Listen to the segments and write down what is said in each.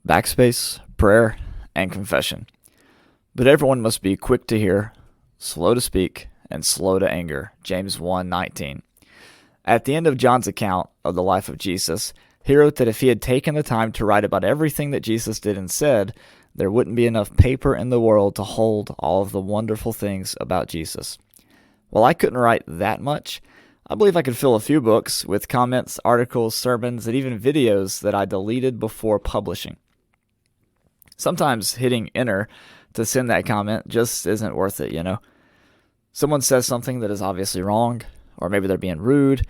Backspace, prayer, and confession. But everyone must be quick to hear, slow to speak, and slow to anger. James 1:19. At the end of John's account of the life of Jesus, he wrote that if he had taken the time to write about everything that Jesus did and said, there wouldn't be enough paper in the world to hold all of the wonderful things about Jesus. While I couldn't write that much, I believe I could fill a few books with comments, articles, sermons, and even videos that I deleted before publishing. Sometimes hitting enter to send that comment just isn't worth it, Someone says something that is obviously wrong, or maybe they're being rude,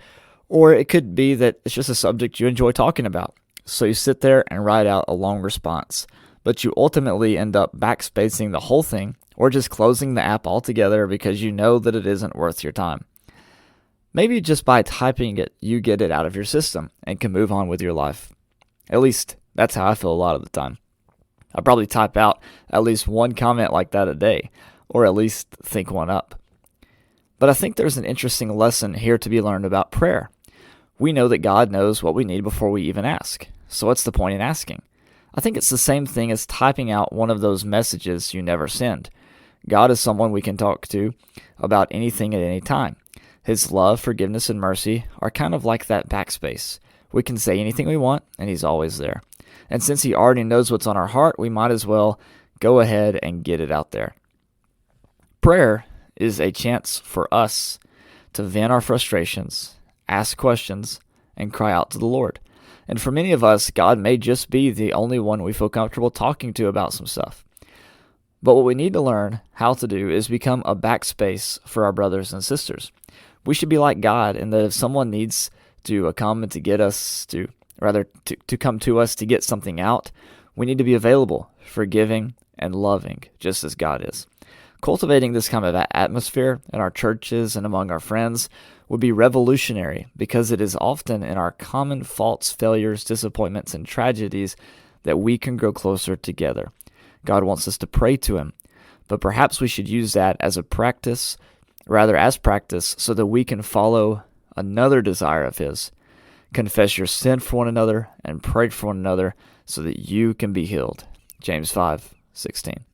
or it could be that it's just a subject you enjoy talking about. So you sit there and write out a long response, but you ultimately end up backspacing the whole thing or just closing the app altogether because you know that it isn't worth your time. Maybe just by typing it, you get it out of your system and can move on with your life. At least that's how I feel a lot of the time. I probably type out at least one comment like that a day, or at least think one up. But I think there's an interesting lesson here to be learned about prayer. We know that God knows what we need before we even ask. So what's the point in asking? I think it's the same thing as typing out one of those messages you never send. God is someone we can talk to about anything at any time. His love, forgiveness, and mercy are kind of like that backspace. We can say anything we want, and he's always there. And since he already knows what's on our heart, we might as well go ahead and get it out there. Prayer is a chance for us to vent our frustrations, ask questions, and cry out to the Lord. And for many of us, God may just be the only one we feel comfortable talking to about some stuff. But what we need to learn how to do is become a backspace for our brothers and sisters. We should be like God in that if someone needs to come and to get us to come to us to get something out, we need to be available, forgiving, and loving, just as God is. Cultivating this kind of atmosphere in our churches and among our friends would be revolutionary because it is often in our common faults, failures, disappointments, and tragedies that we can grow closer together. God wants us to pray to him, but perhaps we should use that as practice so that we can follow another desire of his. Confess your sin for one another and pray for one another so that you can be healed. James 5:16.